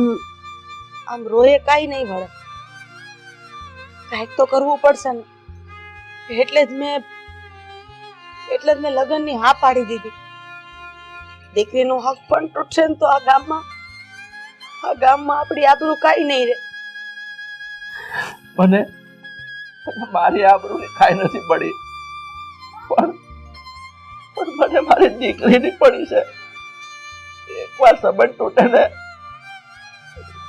આમ આમ રોયે કાંઈ નહીં વળે, કાંઈક તો કરવું પડશે ને. એટલે જ મેં લગ્નની હા પાડી દીધી. દીકરીનું હક પણ તૂટશે ને તો આ ગામમાં આપણી આબરૂ કાંઈ નહીં રહે. મને મારી આબરૂની કાંઈ નથી પડી, પણ મને મારી દીકરીની પડી છે. એકવાર સંબંધ તૂટે ને,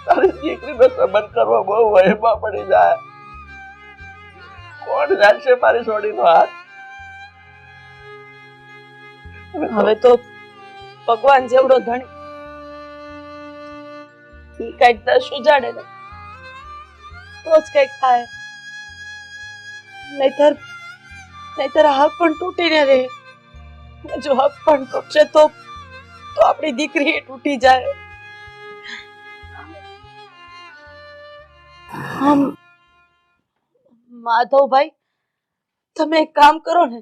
તારી દીકરીનો સંબંધ કરવો બહુ વહેમાં પડી જાય. કોણ જાણશે મારી છોડીનો હાથ? હવે તો ભગવાન જેવડો ધણી ઈ કઈક દસ ઉજાડે ને તો જ કઈક થાય, નહીતર હક પણ તૂટીને રહે. જો હક પણ તૂટશે તો આપણી દીકરી તૂટી જાય. માધવભાઈ, તમે એક કામ કરો ને,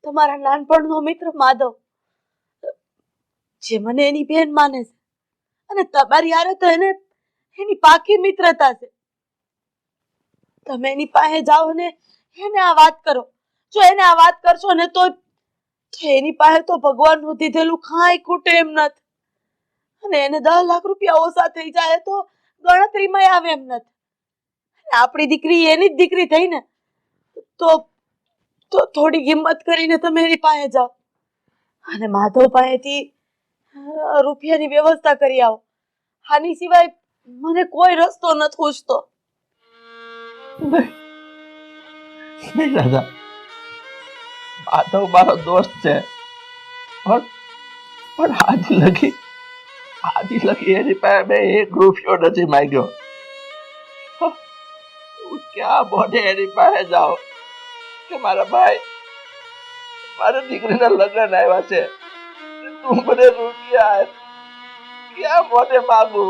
તમારા નાનપણનો મિત્ર માધવ, જે મને એની બેન માને છે, અને તમારી હારે તો એની પાકી મિત્રતા છે. તમે એની પાસે જાઓ ને એને આ વાત કરો. જો એને આ વાત કરશો ને તો એની પાસે તો ભગવાનનું દીધેલું કાંઈ ખૂટે એમ નથી, અને એને 10 લાખ રૂપિયા ઓછા થઈ જાય તો ગણતરીમાં આવે એમ નથી. આપણી દીકરી એની જ દીકરી થઈ ને, તો થોડી હિંમત કરીને તમે એની પાસે જાઓ અને માધવ પાસેથી રૂપિયાની વ્યવસ્થા કરી આવો. આની સિવાય મને કોઈ રસ્તો નથી પૂછતો. નહીં દાદા, માધવ મારો દોસ્ત છે, પણ આજ લગી એની પાસે મેં 1 રૂપિયો નથી માંગ્યો. હું ક્યાં મોઢે એની પાસે જાઓ કે મારા ભાઈ, મારી દીકરીના લગ્ન આવ્યા છે, તું મને રૂપિયા આપ. ક્યાં મોઢે માંગુ?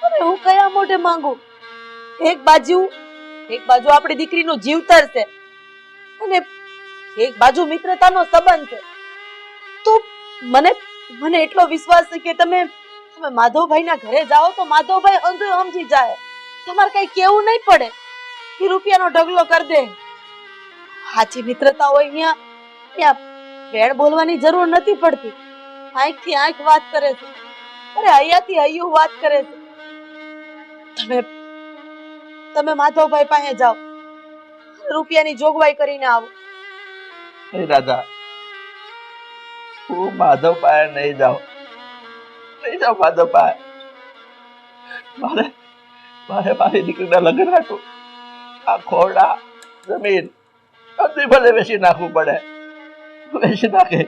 અરે હું કયા મોઢે માંગુ? એક બાજુ આપણી દીકરીનો જીવતર છે અને એક બાજુ મિત્રતાનો સંબંધ છે. તો મને એટલો વિશ્વાસ છે કે તમે માધવભાઈના ઘરે જાઓ તો માધવભાઈ સમજી જાય. તમારે કઈ કેવું નહીં પડે કે રૂપિયાનો ઢગલો કરી દે. સાચી મિત્રતા હોય ત્યાં વેણ બોલવાની જરૂર નથી પડતી. આંખથી આંખ વાત કરે છે, અરે હૈયાથી હૈયું વાત કરે છે. તમે માધવભાઈ પાસે જાઓ, રૂપિયાની જોગવાઈ કરીને આવો. નહીં દાદા, હું માધવ પાસે નહીં જાઉં માધવ પાસે. મારે મારી દીકરીના લગ્ન હતું, આ ખોરડા જમીન બધું ભલે વેચી નાખવું પડે, વેચી નાખે,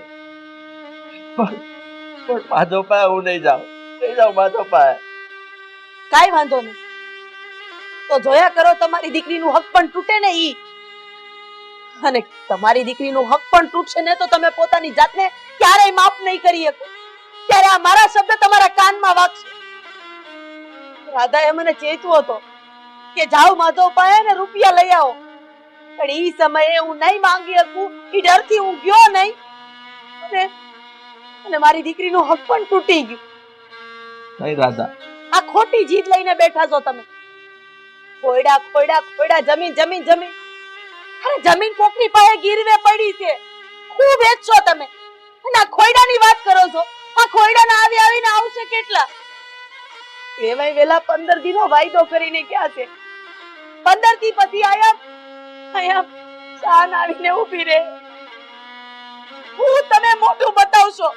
પણ માધવ પાસે હું નહીં જાઉં માધવ પાસે. કાઈ વાંધો નહીં, તો જોયા કરો તમારી દીકરીનું હક પણ તૂટે ને ઈ. અને તમારી દીકરીનું હક પણ તૂટશે ને તો તમે પોતાની જાતને ક્યારેય માફ નહીં કરી શકો. ત્યારે આ મારા શબ્દ તમારા કાનમાં વાગશે. રાધાએ મને ચેતવો હતો કે જાઓ માધવ પાસે ને રૂપિયા લઈ આવો, પણ ઈ સમયે હું નહીં માંગી શકું, ઈ ડરથી હું ગયો નહીં, અને મારી દીકરીનું હક પણ તૂટી ગયું. નહીં રાધા, આ ખોટી જીત લઈને બેઠા છો તમે. ખોયડા જમીન. અરે જમીન કોકની પાસે ગીરવે પડી છે, ખૂબ વેચશો તમે, અને આ ખોયડાની વાત કરો છો. આ ખોયડાના આવીને આવશે કેટલા? વેવાય વેલા 15 દિનો વાયદો કરીને ગયા છે. 15 દી પછી આયા શાન આવીને ઊભી રહે. હું તમે મોઢું બતાવશો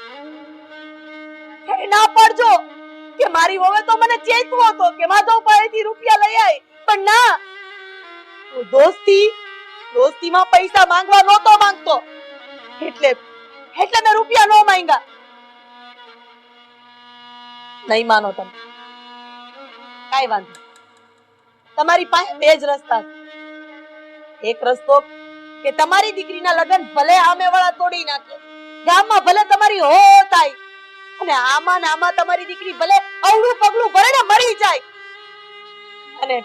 ના પડજો કે મારી વહુએ તો મને ચેતવો હતો કે માધવ પાસેથી રૂપિયા લઈ આય, પણ ના, હું દોસ્તીમાં પૈસા માંગવા નહોતો માંગતો, એટલે મેં રૂપિયા નો માંગ્યા. નહીં માનો તમે, કાઈ વાંધો. તમારી પાસે 2 જ રસ્તા છે. એક રસ્તો કે તમારી દીકરીના લગ્ન ભલે આમેવાળા તોડી નાખે, ગામમાં ભલે તમારી હો થાય, અને આમાં તમારી દીકરી ભલે અવળું પગલું ભરે ને મરી જાય. અને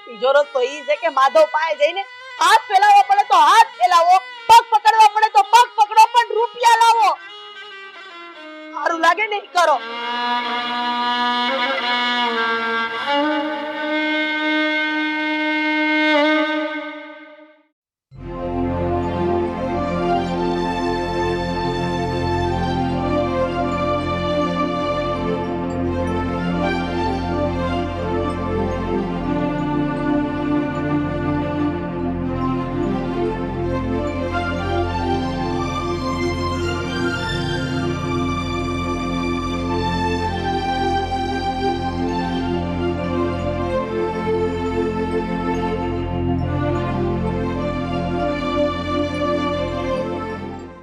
બીજો રસ્તો ઈ છે કે માધવ પાસે જઈને હાથ ફેલાવો પડે તો હાથ ફેલાવો, પગ પકડવા પડે તો પગ પકડો, પણ રૂપિયા લાવો. સારું લાગે ને ઈ કરો.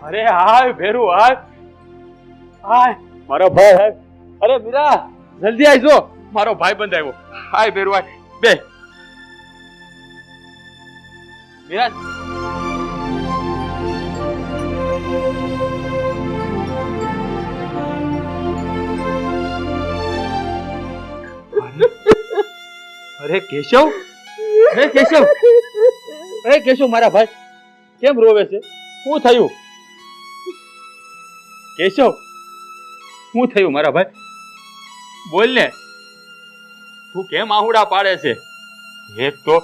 અરે હાય ભેરુ હાય હાય મારો ભાઈ હાય. અરે મીરા જલ્દી આવજો, મારો ભાઈ બંધ આવ્યો. હાય ભેરુ હાય બે મીરા. અરે કેશવ, હે કેશવ, હે કેશવ મારા ભાઈ કેમ રોવે છે? શું થયું કેશવ? શું થયું મારા ભાઈ? બોલ ને, તું કેમ આહુડા પાડે છે? એક તો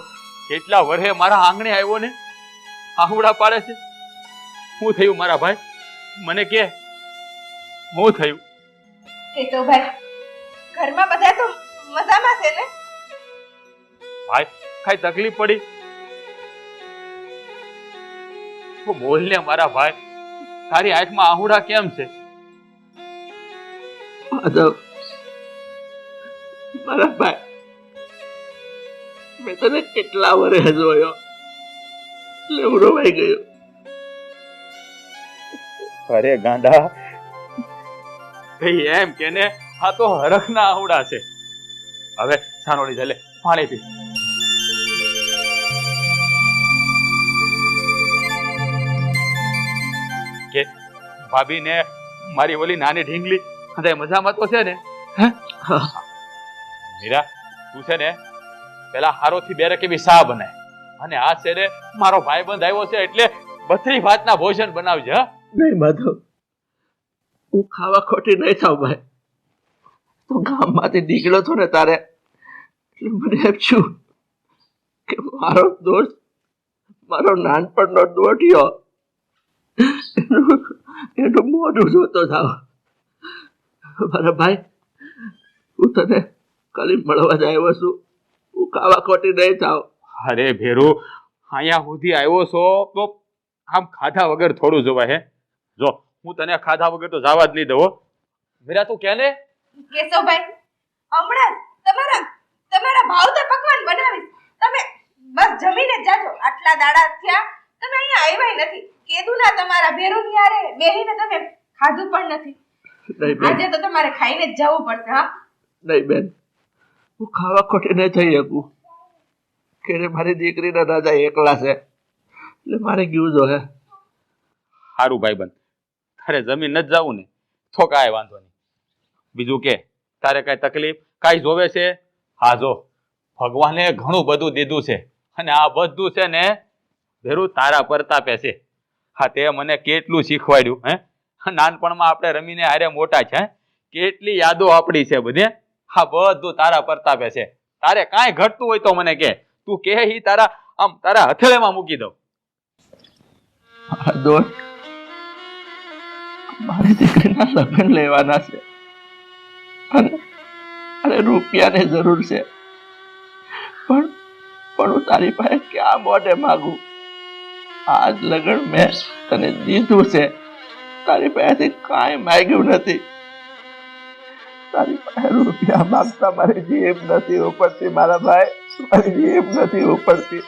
કેટલા વર્ષે મારા આંગણે આવ્યો ને આહુડા પાડે છે. શું થયું મારા ભાઈ? મને કે શું થયું? ભાઈ ઘરમાં બધા તો મજામાં છે ને? ભાઈ કઈ તકલીફ પડી તો બોલ ને મારા ભાઈ. તારી આંખમાં આહુડા કેમ છે? માધવ, મારા ભાઈ, મેં તને કેટલા વર્ષે જોયો એટલે હું રોવાઈ ગયો. અરે ગાંડા, એમ કે ને આ તો હરખના આહુડા છે. હવે સાનોડી ચાલે પાણી પી. કે ભાભી ને મારી ઓલી નાની ઢીંગલી બધા મજામાં તો છે ને? મીરા તું છે ને પેલા હારોથી બે રકેબી સા બનાય, અને આ છે ને મારો ભાઈબંધ આવ્યો છે એટલે બધી ભાતના ભોજન બનાવજે. હા નહીં માધવ, હું ખાવા ખોટી નહીં થાવ ભાઈ. તું ગામમાંથી નીકળ્યો છો ને તારે એટલે મને એમ છું કે મારો દોસ્ત, મારો નાનપણનો દોઢિયો એનું મોઢું જોતો જાવ. મારા ભાઈ, હું તને ખાલી મળવા જ આવ્યો છું, હું ખાવા ખોટી નહીં થાવ. અરે ભેરુ, અહીંયા સુધી આવ્યો છો તો આમ ખાધા વગર થોડું જોવાય હે? જો હું તને ખાધા વગર તો જવા જ નહીં દઉં. મીરા તું કે ને કેશવભાઈ હમણાં તમારા ભાવતા પકવાન બનાવીશ. તમે બસ જમીને જ જાજો. આટલા દાડા થયા તમે અહીંયા આવ્યા નથી. કીધું ના તમારા ભેરુની હારે બેહીને તમે ખાધું પણ નથી. આજે તો તમારે ખાઈને જ જવું પડશે. હા નહીં બેન, હું ખાવા ખોટી નહીં થઈ શકું. કે મારી દીકરીના રાજા એકલા છે એટલે મારે ગયું જો હે. સારું ભાઈબંધ, તારે જમીન નથી જવું ને તો કાંઈ વાંધો નહીં. બીજું કે તારે કાંઈ તકલીફ કાંઈ જોવે છે? હા જો ભગવાને ઘણું બધું દીધું છે અને આ બધું છે ને ભેરું તારા પ્રતાપે છે. હા તે મને કેટલું શીખવાડ્યું હે. નાનપણમાં આપણે રમીને હારે મોટા છે, કેટલી યાદો આપણી છે બધે. હા બધું તારા પ્રતાપે છે. તારે કાંઈ ઘટતું હોય તો મને કે, તું કે ઈ તારા હથેળીમાં મૂકી દઉં. દોસ્ત, મારી દીકરીના લગ્ન લેવાના છે અને રૂપિયાની જરૂર છે, પણ હું તારી પાસે ક્યાં મોઢે માગું? આજ લગ્ન મેં તને દીધું છે, તારી પાસેથી કાંઈ માંગ્યું નથી. તારી પાસે રૂપિયા માંગતા મારી જીભ નથી ઉપડતી મારા ભાઈ, મારી જીભ નથી ઉપડતી.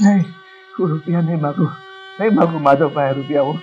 નહીં, હું રૂપિયા નહીં માગું માધવ પાસે રૂપિયા. હું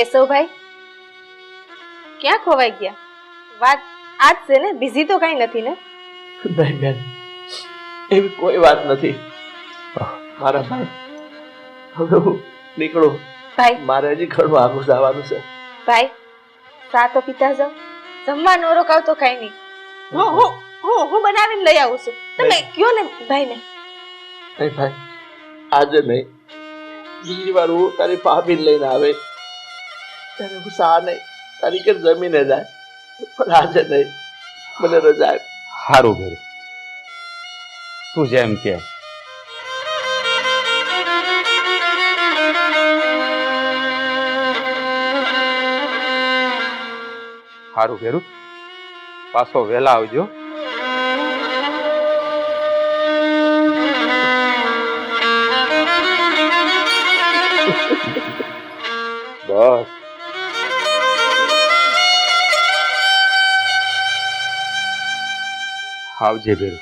કેશવભાઈ ક્યાં ખોવાઈ ગયા? વાત આજ છે ને, બિઝી તો કઈ નથી ને? નહીં બેન, એવી કોઈ વાત નથી. મારા ભાઈ, હવે હું નીકળું. ભાઈ મારે હજી ઘણું આગળ જવાનું છે. ભાઈ સા તો પીતા જાઓ, જમવા નો રોકાવ તો કઈ નહીં. હું બનાવીને લઈ આવું છું, તમે કયો ને ભાઈને. નહીં ભાઈ, આજે નહીં. બીજી વાર હું તારી ભાભીને લઈને આવે ત્યારે હું સા નહીં તારી ઘર જમીને જાય, પણ આજે નહીં. મને રજા આપ. સારું ભેરું, તું જેમ કે. સારું ભેરું, પાછો વહેલા આવજો. બસ આવજે ભેરું.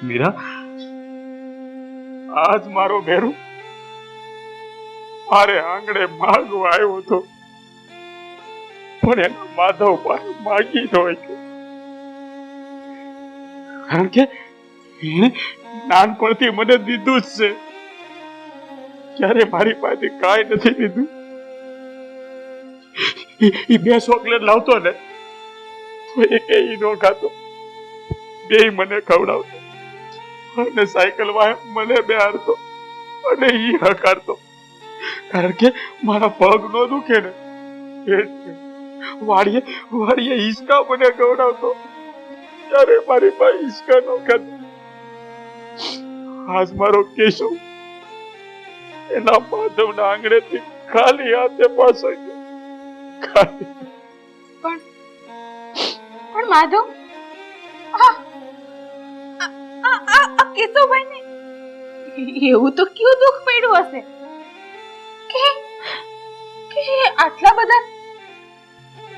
મીરા, આજ મારો ભેરું મારે આંગણે માગવા આવ્યો હતો, પણ એના માધવ પાસે માગી ન હોય, કારણ કે એને નાનપણથી મને દીધું જ છે. ક્યારે મારી પાસે કાંઈ નથી દીધું. એ 2 ચોકલેટ લાવતો ને તો એ ન ખાતો, 2 મને ખવડાવતો અને સાયકલ વાય મને બેહારતો અને ઈ હકારતો, કારણ કે મારા પગ નો દુખે ને એટલે વાડીએ હિંચકા મને ખવડાવતો. ત્યારે મારી પાસે હિંચકા નો ખાતો. આજ મારો કેશવ એના માધવના આંગણેથી ખાલી હાથે પાછો ગયો. પણ માધવ, કેશવભાઈ ને એવું તો કયું દુઃખ પડ્યું હશે કે આટલા બધા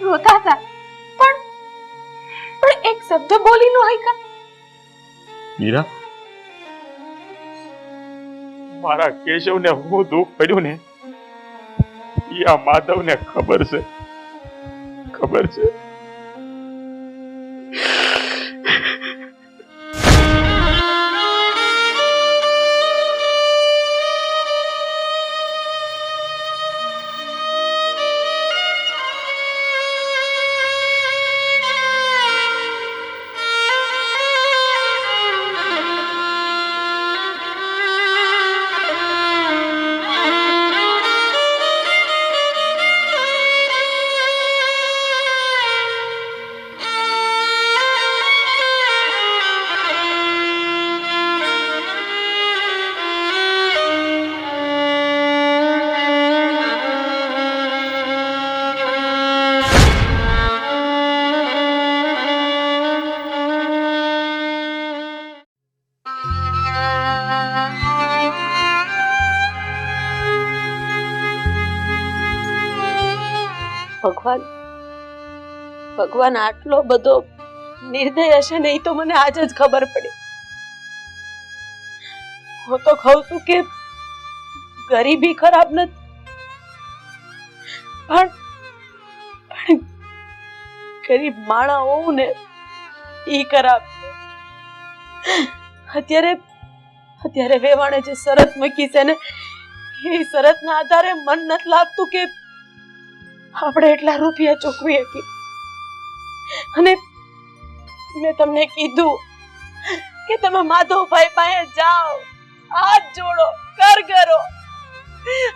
રોતા હતા, પણ એક શબ્દ બોલી નો હોય. મીરા, મારા કેશવને હું દુઃખ પડ્યું ને એ આ માધવને ખબર છે. ભગવાન આટલો બધો નિર્દય હશે ને, એ તો મને આજ જ ખબર પડી. હું તો કહું છું કે ગરીબી ખરાબ નથી, પણ ગરીબ માણા હોવું ને ઈ ખરાબ. અત્યારે વેવાણે જે શરત મૂકી છે ને, એ શરતના આધારે મન નથી લાગતું કે આપણે એટલા રૂપિયા ચૂકવી શકીએ. અને મેં તમને કીધું કે તમે માધવભાઈ પાસે જાઓ, હાથ જોડો, કર કરો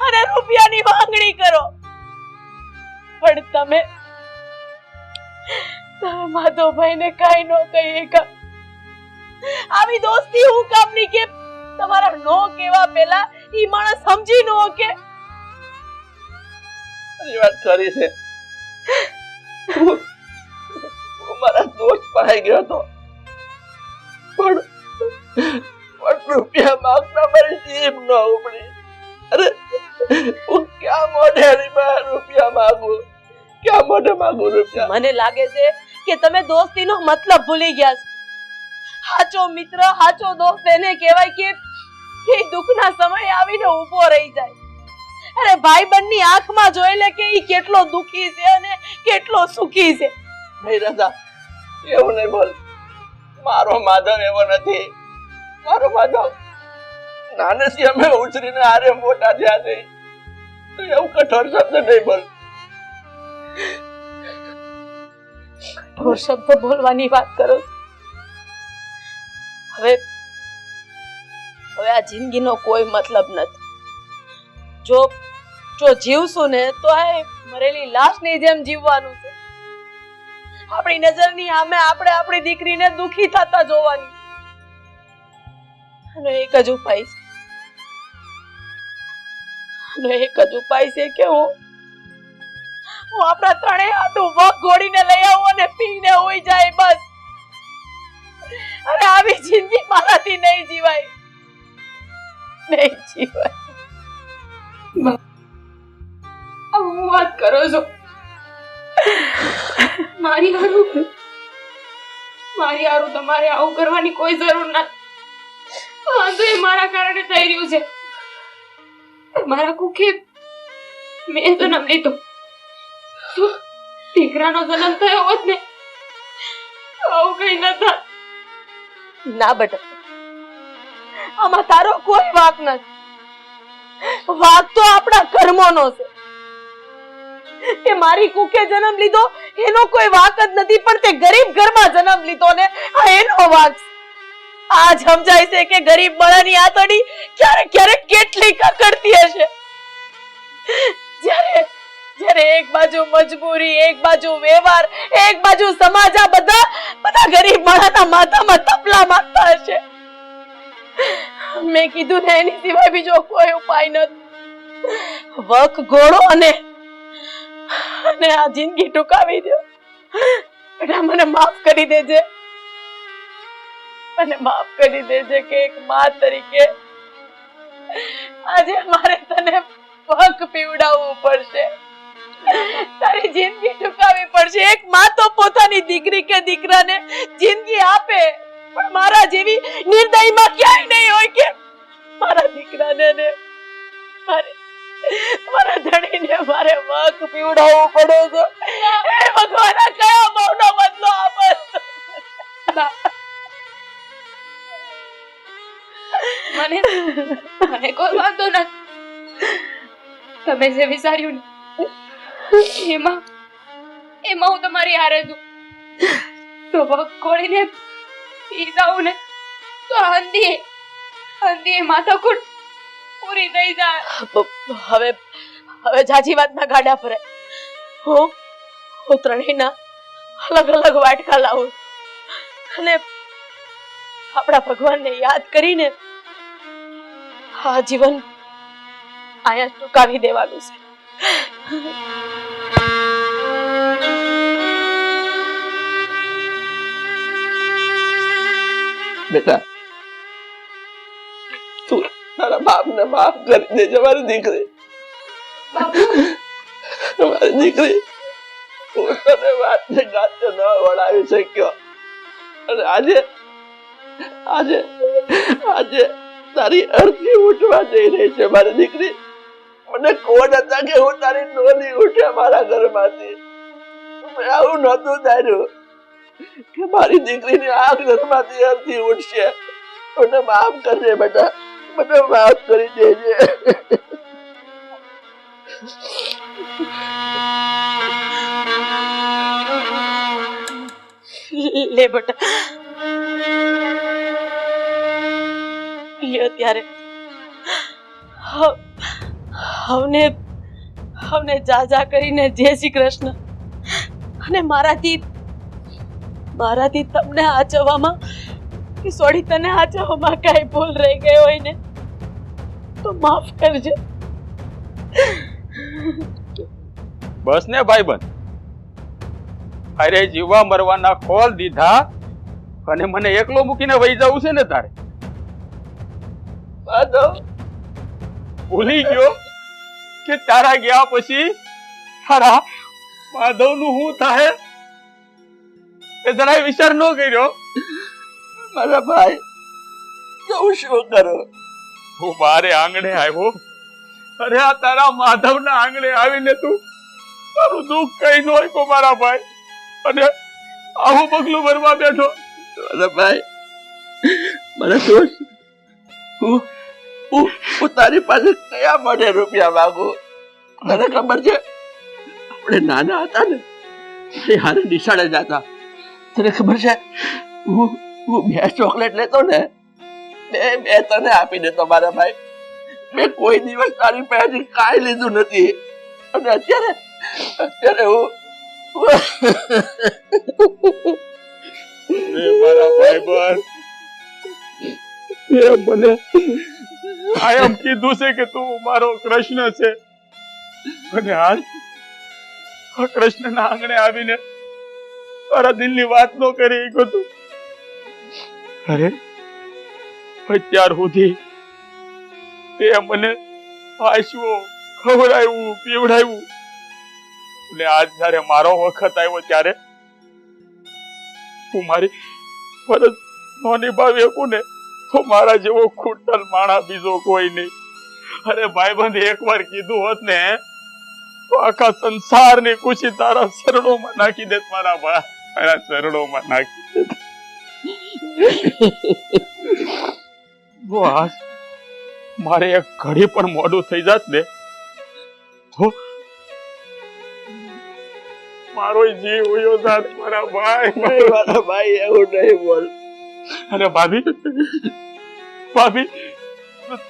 અને રૂપિયાની માંગણી કરો, પણ તમે માધવભાઈને કાઈ ન કહી શકા. આવી દોસ્તી હું કામની કે તમારા નો કેવા પહેલા ઈ માણસ સમજી ન કે તારી વાત ખરી છે. હું મારા દોસ્ત પાસે ગયો હતો, પણ રૂપિયા માંગતા મારી જીભ ન ઉપડી. અરે હું ક્યાં મોઢે એની પાસે રૂપિયા માંગુ, ક્યાં મોઢે માંગુ રૂપિયા? મને લાગે છે કે તમે દોસ્તીનો મતલબ ભૂલી ગયા છો. સાચો મિત્ર, સાચો દોસ્ત એને કહેવાય કે એ દુઃખના સમયે આવીને ઊભો રહી જાય. અરે ભાઈબંધની આંખમાં જોઈ લે કે ઈ કેટલો દુઃખી છે અને કેટલો સુખી છે. નહીં રાધા, એવું નહીં બોલ. મારો માધવ એવો નથી. મારો માધવ નાનેથી અમે ઉછરીને હારે મોટા થયા છે. તો એવું કઠોર શબ્દ નહીં બોલ. કઠોર શબ્દ બોલવાની વાત કરો છો. હવે આ જિંદગીનો કોઈ મતલબ નથી. જો જીવશું ને તો આ મરેલી લાશની જેમ જીવવાનું છે. આપણી નજરની સામે આપણે આપણી દીકરીને દુખી થતા જોવાની. આનો એક જ ઉપાય છે. આનો એક જ ઉપાય છે કે હું આપણા ત્રણેય હાથું વગ ઘોડીને લઈ આવું અને પીને હોઈ જાય બસ. અરે આવી જિંદગી મારાથી નહીં જીવાય, નહીં જીવાય. હું વાત કરો છો મારી હારું તમારે આવું કરવાની કોઈ જરૂર નથી. વાંધો એ મારા કારણે થઈ રહ્યું છે. મારા કુકે મેં જન્મ લીધો, દીકરાનો જન્મ થયો હોત ને આવું કઈ ન થાત. ના બેટા, આમાં તારો કોઈ વાંક નથી. વાંક તો આપણા કર્મોનો છે. કે મારી કુકે જન્મ લીધો એનો કોઈ વાંક જ નથી, પણ તે ગરીબ ઘરમાં જન્મ લીધો ને આ એનો વાંક છે. આજ સમજાય છે કે ગરીબ બળાની આતડી ક્યારેક ક્યારેક કેટલી કકડતી હશે. જ્યારે એક બાજુ મજબૂરી, એક બાજુ વ્યવહાર, એક બાજુ સમાજ, આ બધા ગરીબ માણસના માથામાં તપલા મારતા હશે. મેં કીધું ને એની સિવાય બીજો કોઈ ઉપાય નથી. વક ઘોડો અને આ જિંદગી ટૂંકાવી દો. બેટા મને માફ કરી દેજે, મને માફ કરી દેજે કે એક માં તરીકે આજે મારે તને વક પીવડાવવું પડશે, તારી જિંદગી ટૂંકાવી પડશે. એક માં તો પોતાની દીકરી કે દીકરાને જિંદગી આપે, પણ મારા જેવી નિર્દયમાં ક્યાંય નહીં હોય કે મારા દીકરાને ને મારા ધણીને મારે વક પીવડાવવું પડે છે. હે ભગવાન, આ કયા બહુનો બદલો આપે? મને કોઈ વાંધો નથી. તમે જે વિચાર્યું ને એમાં હું તમારી હારે છું. તો વક ખોળીને પી જાઉં ને તો હંધીએ માથાકૂટ પૂરી થઈ જાય. હવે જાજી વાતના ગાડા ફરે. હું ત્રણેયના અલગ અલગ વાટકા લાવું અને આપણા ભગવાનને યાદ કરીને આ જીવન અહીંયા ટૂંકાવી દેવાનું છે. બેટા, તું તારા બાપને માફ કરી દેજે. મારી દીકરી, મારી દીકરી, હું તને વાતે ગાતે ન વળાવી શક્યો, અને આજે તારી અર્થી ઉઠવા જઈ રહી છે. મારી દીકરી, મને કોણ હતા કે હું તારી ડોલી ઉઠે મારા ઘરમાંથી? મેં આવું નહોતું ધાર્યું કે મારી દીકરીની આ ઘરમાંથી અર્થી ઉઠશે. મને માફ કરજે બેટા, મને માફ કરી દેજે. લે બેટા, લ્યો ત્યારે હવને જા કરીને જય શ્રી કૃષ્ણ. અને મારાથી તમને આચવવામાં કે સોડી તને આચવવામાં કાંઈ ભૂલ રહી ગઈ હોય ને તો માફ કરજે. બસ ને ભાઈબંધ, અરે જીવવા મરવાના ખોલ દીધા અને મને એકલો મૂકીને વહી જવું છે ને તારે? માધવ, ભૂલી ગયો કે તારા ગયા પછી તારા માધવનું શું થાય એ જરાય વિચાર ન કર્યો? મારા ભાઈ, તું શું કરો? હું મારે આંગણે આવ્યો, અરે આ તારા માધવના આંગણે આવીને તું તારું દુઃખ કઈ ન હોય મારા ભાઈ, અને આવું પગલું ભરવા બેઠો. મારા ભાઈ, મને દોષ, હું તારી પાસે કયા માટે રૂપિયા માંગુ? તને ખબર છે, આપણે નાના હતા ને એ હારે નિશાળે જતા. તને ખબર છે, હું 2 ચોકલેટ લેતો ને, બે તને આપી દેતો મારા ભાઈ. મેં કોઈ દિવસ તારી પાસેથી કાંઈ લીધું નથી. અને અત્યારે હું મારા ભાઈ બન, મને આમ કીધું છે કે તું મારો કૃષ્ણ છે, અને હાલ કૃષ્ણના આંગણે આવીને તારા દિલની વાત નો કરી ગયો તું. અરે અત્યાર સુધી તે મને હાસ્યો, ખવડાવ્યું, પીવડાવ્યું, અને આજ જયારે મારો વખત આવ્યો ત્યારે હું મારી ફરજ નો નિભાવી શકું ને તો મારા જેવો ખૂટલ માણા બીજો કોઈ નહીં. અરે ભાઈબંધ, એકવાર કીધું હોત ને તો આખા સંસારની ખુશી તારા ચરણોમાં નાખી દેત મારા ભાઈ, તારા ચરણોમાં નાખી દેત. આજ મારે એક ઘડી પણ મોડું થઈ જાત ને તો મારો જીવ ઉયો જાત મારા ભાઈ. મારા ભાઈ, એવું નહીં બોલ. અને ભાભી,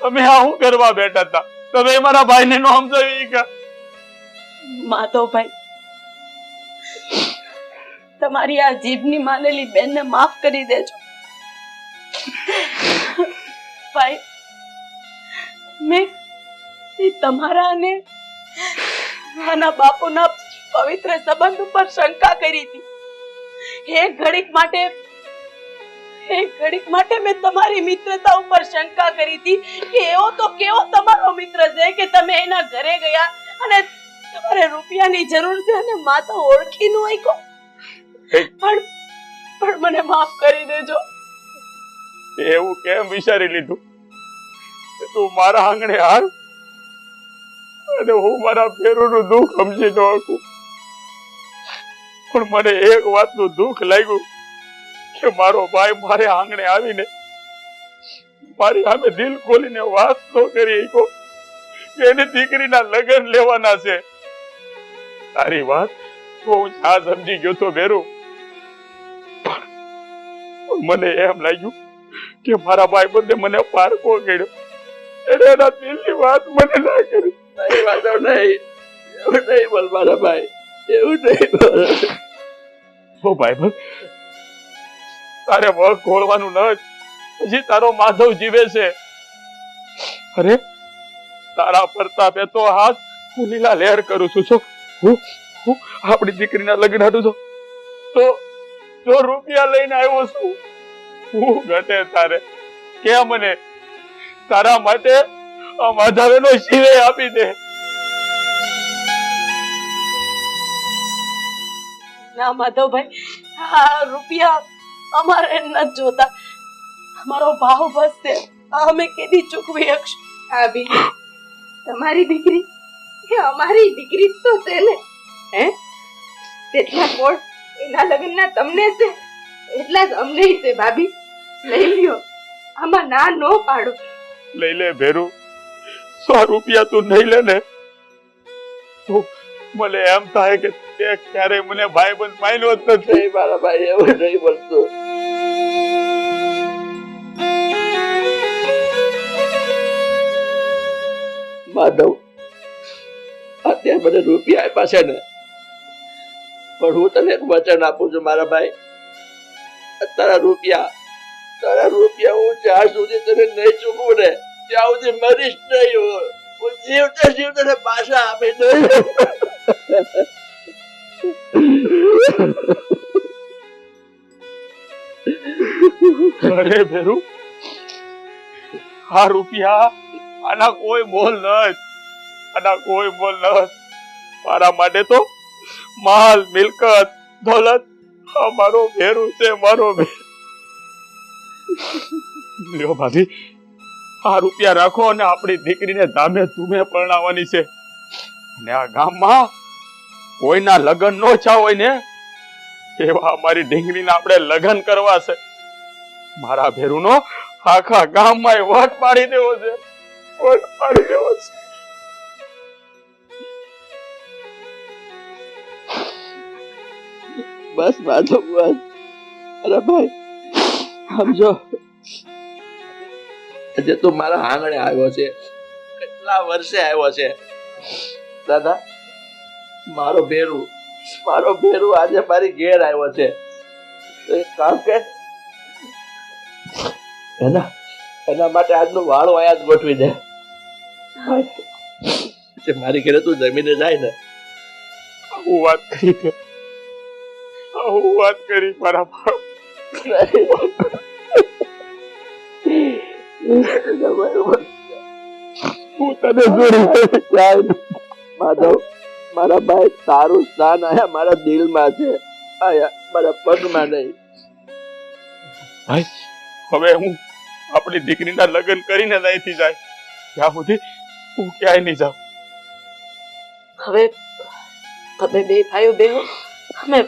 તમે આ શું કરવા બેઠા હતા? તમે મારા ભાઈને નો સમજાવી કે? માધવભાઈ, તમારી આ જીભની માનેલી બેનને માફ કરી દેજો. ભાઈ, મેં તમારા અને આના બાપુના પવિત્ર સંબંધ ઉપર શંકા કરી હતી. એક ઘડીક માટે મેં તમારી મિત્રતા ઉપર શંકા કરી હતી કે એવો તો કેવો તમારો મિત્ર છે કે તમે એના ઘરે ગયા અને તમારે રૂપિયાની જરૂર છે અને માતા ઓળખી નો હોય. પણ મને માફ કરી દેજો. એવું કેમ વિચારી લીધું કે તું મારા આંગણે હાલ અને હું મારા ફેરુનું દુઃખ સમજી ન શકું? પણ મને એક વાતનું દુઃખ લાગ્યું કે મારો ભાઈ મારે આંગણે આવીને મારી સામે દિલ ખોલીને વાત તો કરી શક્યો કે એની દીકરીના લગ્ન લેવાના છે. તારી વાત હું આ સમજી ગયો તો બેરું, પણ મને એમ લાગ્યું કે મારા ભાઈ બંને મને પારકો કર્યો, એને એના દિલની વાત મને ના કરી. નહીં વાંધો નહીં, એવું નહીં બોલ મારા ભાઈ, એવું નહીં બોલ. ઓ ભાઈબંધ, તારે વગ ખોલવાનું ન, હજી તારો માધવ જીવે છે. અરે તારા પ્રતાપે તો હાથ હું લીલા લહેર કરું છું. હું આપણી દીકરીના લગ્ન હતું તો જો રૂપિયા લઈને આવ્યો છું. હું ઘટે તારે કે મને તારા માટે આ માધવેનો શિવે આપી દે. ના માધવભાઈ, આ રૂપિયા અમારે નથી જોતા. અમારો ભાવ બસ છે, અમે કેદી ચૂકવી શકશું. ભાભી, તમારી દીકરી એ અમારી દીકરી જ તો છે ને. તેટલા કોળ એના લગ્નના તમને છે એટલા જ અમને છે. ભાભી, લઈ લ્યો, આમાં ના નો પાડો. લઈ લે ભેરું, 100 રૂપિયા તું નહીં લે ને તો મને એમ થાય કે તે ક્યારે મને ભાઈબંધ માન્યો જ નથી. નહીં મારા ભાઈ, એવું નહીં બોલતું. માધવ, અત્યારે મને રૂપિયા આપ્યા છે ને, પણ હું તને એક વચન આપું છું મારા ભાઈ. તારા રૂપિયા હું જ્યાં સુધી તને નહીં ચૂકવું ને ત્યાં સુધી મરીશ નહીં. હું જીવતે જીવતે પાછા આપી દઈશ. અરે ભેરુ, આ રૂપિયા આના કોઈ મોલ નથી, આના કોઈ મોલ નથી. મારા માટે તો માલ મિલકત દોલત મારો ભેરુ છે, મારો લ્યો ભાભી, આ રૂપિયા રાખો અને આપણી દીકરીને ધામે ધૂમે પરણાવવાની છે. અને આ ગામમાં કોઈના લગ્ન નો થયા હોય ને એવા અમારી ઢીંગલીના આપણે લગ્ન કરવા છે. મારા ભેરુનો આખા ગામમાં વટ પાડી દેવો છે, વટ પાડી દેવો છે. બસ માધવ બસ. અરે ભાઈ સમજો, આજે તું મારા આંગણે આવ્યો છે, કેટલા વર્ષે આવ્યો છે. દાદા, મારો ભેરુ આજે મારી ઘેર આવ્યો છે. તો એક કામ કે એના માટે આજનો વાળો આયા જ ગોઠવી દે. જે મારી ઘરે તું જમીને જાય ને. હું વાત કરી કે હું વાત કરી મારા બાપ. હું તને જોડી માધવ, મારા ભાઈ, તારું સ્થાન આયા મારા દિલમાં છે, આયા મારા પગમાં નહીં. ભાઈ, હવે હું આપણી દીકરીના લગ્ન કરીને જ અહીંથી જાય, ત્યાં સુધી હું ક્યાંય નહીં જાઉં. હવે તમે બે ભાઈઓ બેહો, અમે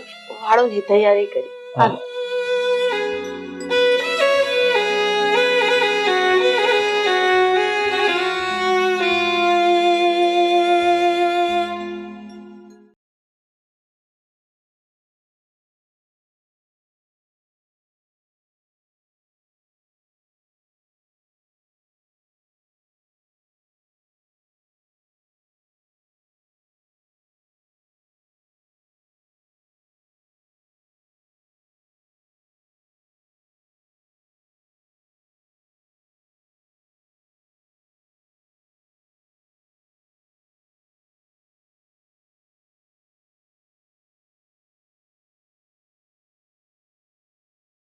વાળોની તૈયારી કરી. હાલો.